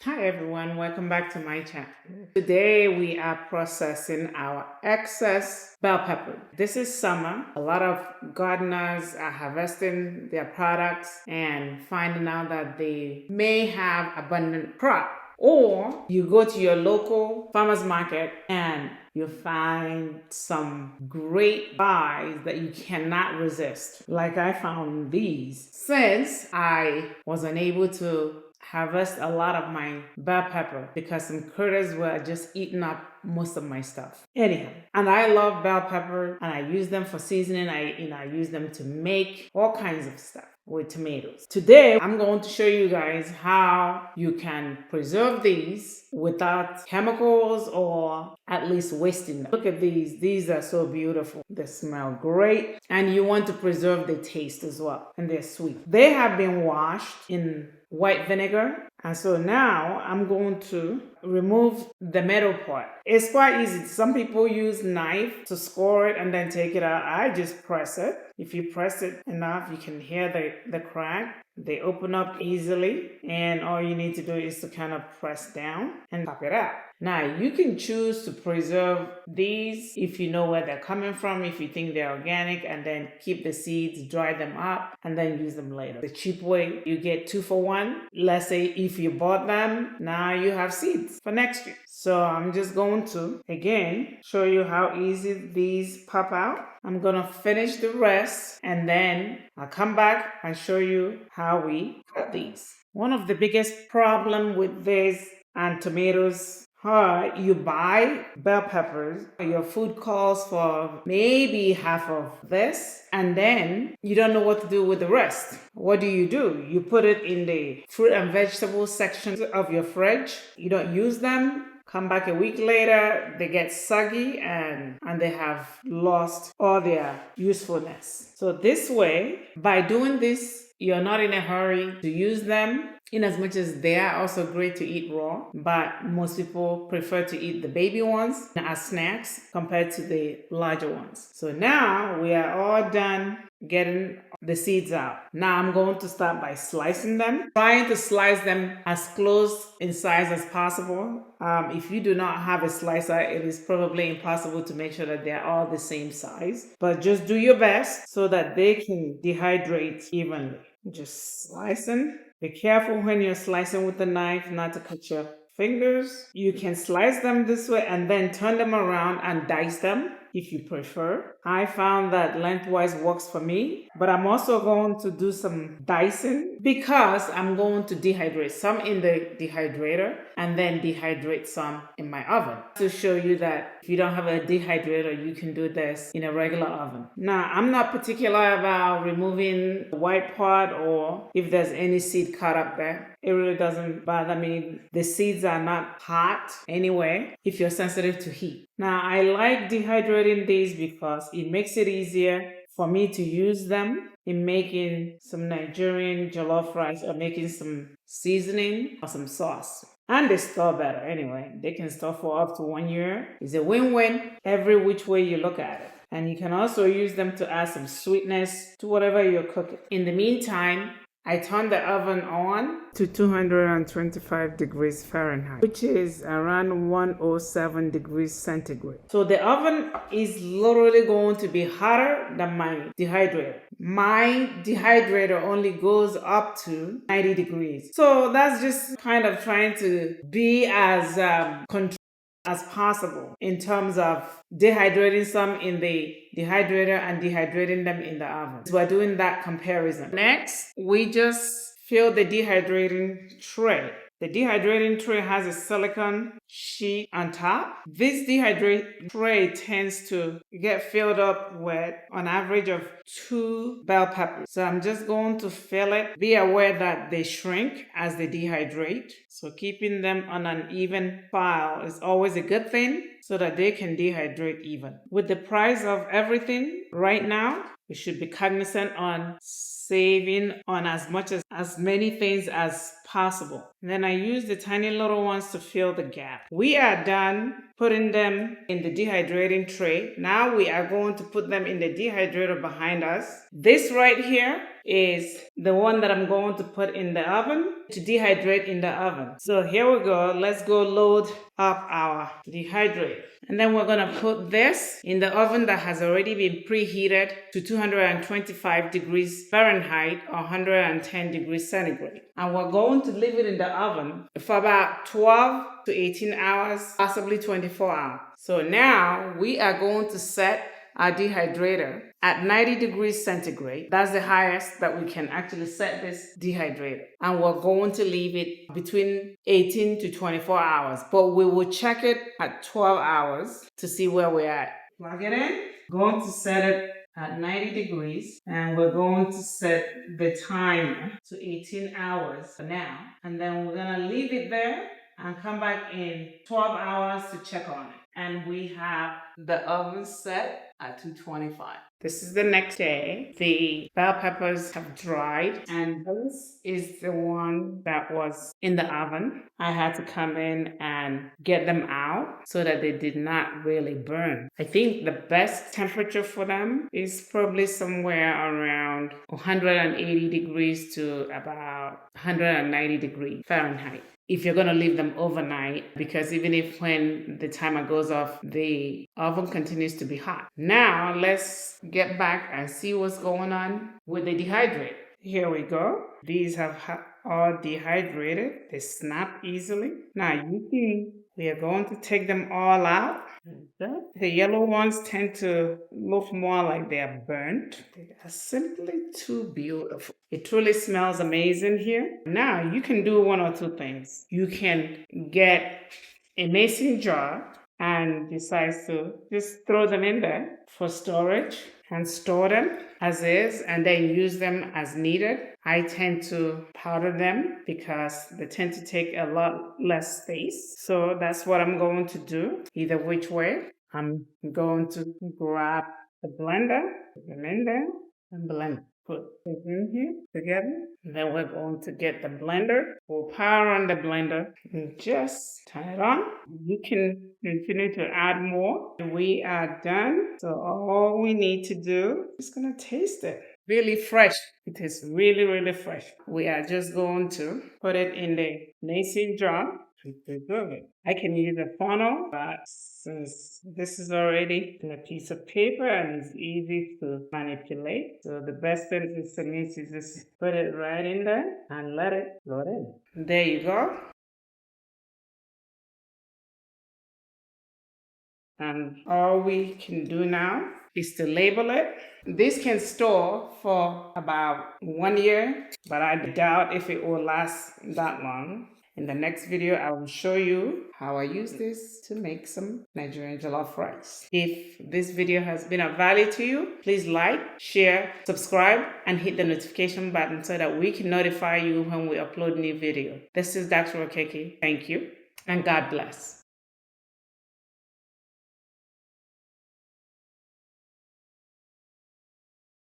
Hi everyone, welcome back to my channel. Today we are processing our excess bell pepper. This is summer. A lot of gardeners are harvesting their products and finding out that they may have abundant crop. Or you go to your local farmer's market and you find some great buys that you cannot resist. Like I found these. Since I was unable to harvest a lot of my bell pepper because some critters were just eating up most of my stuff. Anyhow, and I love bell pepper and I use them for seasoning. I use them to make all kinds of stuff with tomatoes. Today, I'm going to show you guys how you can preserve these without chemicals or at least wasting them. Look at these. These are so beautiful. They smell great and you want to preserve the taste as well, and they're sweet. They have been washed in white vinegar, and so now I'm going to remove the metal part. It's quite easy. Some people use knife to score it and then take it out. I just press it. If you press it enough, you can hear the crack. They open up easily, and all you need to do is to kind of press down and pop it out. Now, you can choose to preserve these if you know where they're coming from, if you think they're organic, and then keep the seeds, dry them up, and then use them later. The cheap way, you get 2 for 1. Let's say if you bought them, now you have seeds for next year. So I'm just going to, again, show you how easy these pop out. I'm going to finish the rest, and then I'll come back and show you how we cut these. One of the biggest problem with this and tomatoes, you buy bell peppers, your food calls for maybe half of this, and then you don't know what to do with the rest. What do? You put it in the fruit and vegetable section of your fridge. You don't use them. Come back a week later, they get soggy and they have lost all their usefulness. So this way, by doing this, you're not in a hurry to use them, in as much as they are also great to eat raw, but most people prefer to eat the baby ones as snacks compared to the larger ones. So now we are all done getting the seeds out. Now I'm going to start by slicing them, trying to slice them as close in size as possible. If you do not have a slicer, it is probably impossible to make sure that they're all the same size, but just do your best so that they can dehydrate evenly. Just slicing. Be careful when you're slicing with the knife not to cut your fingers. You can slice them this way and then turn them around and dice them if you prefer. I found that lengthwise works for me, but I'm also going to do some dicing because I'm going to dehydrate some in the dehydrator and then dehydrate some in my oven to show you that if you don't have a dehydrator, you can do this in a regular oven. Now, I'm not particular about removing the white part or if there's any seed caught up there. It really doesn't bother me. The seeds are not hot anyway if you're sensitive to heat. Now, I like dehydrating these because it makes it easier for me to use them in making some Nigerian jollof rice or making some seasoning or some sauce. And they store better anyway. They can store for up to 1 year. It's a win-win every which way you look at it. And you can also use them to add some sweetness to whatever you're cooking. In the meantime, I turned the oven on to 225 degrees Fahrenheit, which is around 107 degrees centigrade. So the oven is literally going to be hotter than my dehydrator. My dehydrator only goes up to 90 degrees. So that's just kind of trying to be as controlled as possible in terms of dehydrating some in the dehydrator and dehydrating them in the oven. So we're doing that comparison. Next, we just fill the dehydrating tray. The dehydrating tray has a silicone sheet on top. This dehydrating tray tends to get filled up with on average of 2 bell peppers. So I'm just going to fill it. Be aware that they shrink as they dehydrate. So keeping them on an even file is always a good thing so that they can dehydrate even. With the price of everything right now, we should be cognizant on saving on as many things as possible. And then I use the tiny little ones to fill the gap. We are done putting them in the dehydrating tray. Now we are going to put them in the dehydrator behind us. This right here is the one that I'm going to put in the oven to dehydrate in the oven. So here we go. Let's go load up our dehydrate. And then we're going to put this in the oven that has already been preheated to 225 degrees Fahrenheit or 110 degrees centigrade. And we're going to leave it in the oven for about 12 to 18 hours, possibly 24 hours. So now we are going to set our dehydrator at 90 degrees centigrade. That's the highest that we can actually set this dehydrator. And we're going to leave it between 18 to 24 hours. But we will check it at 12 hours to see where we're at. Plug it in. Going to set it at 90 degrees, and we're going to set the timer to 18 hours for now. And then we're going to leave it there and come back in 12 hours to check on it. And we have the oven set at 225. This is the next day. The bell peppers have dried, and this is the one that was in the oven. I had to come in and get them out so that they did not really burn. I think the best temperature for them is probably somewhere around 180 degrees to about 190 degrees Fahrenheit, if you're going to leave them overnight, because even if when the timer goes off, the oven continues to be hot. Now let's get back and see what's going on with the dehydrate. Here we go. These have all dehydrated. They snap easily. Now we are going to take them all out. The yellow ones tend to look more like they are burnt. They are simply too beautiful. It truly smells amazing here. Now you can do one or two things. You can get a mason jar and decide to just throw them in there for storage and store them as is, and then use them as needed. I tend to powder them because they tend to take a lot less space. So that's what I'm going to do. Either which way, I'm going to grab the blender, put them in there, and blend. Put it in here together. And then we're going to get the blender. We'll power on the blender and just turn it on. You can continue to add more. We are done. So all we need to do is going to taste it. Really fresh. It is really, really fresh. We are just going to put it in the mason jar. I can use a funnel, but since this is already in a piece of paper and it's easy to manipulate, so the best thing is to me to just put it right in there and let it load in. There you go. And all we can do now is to label it. This can store for about 1 year, but I doubt if it will last that long. In the next video, I will show you how I use this to make some Nigerian jollof rice. If this video has been of value to you, please like, share, subscribe, and hit the notification button so that we can notify you when we upload new video. This is Dr. Okeke. Thank you, and God bless.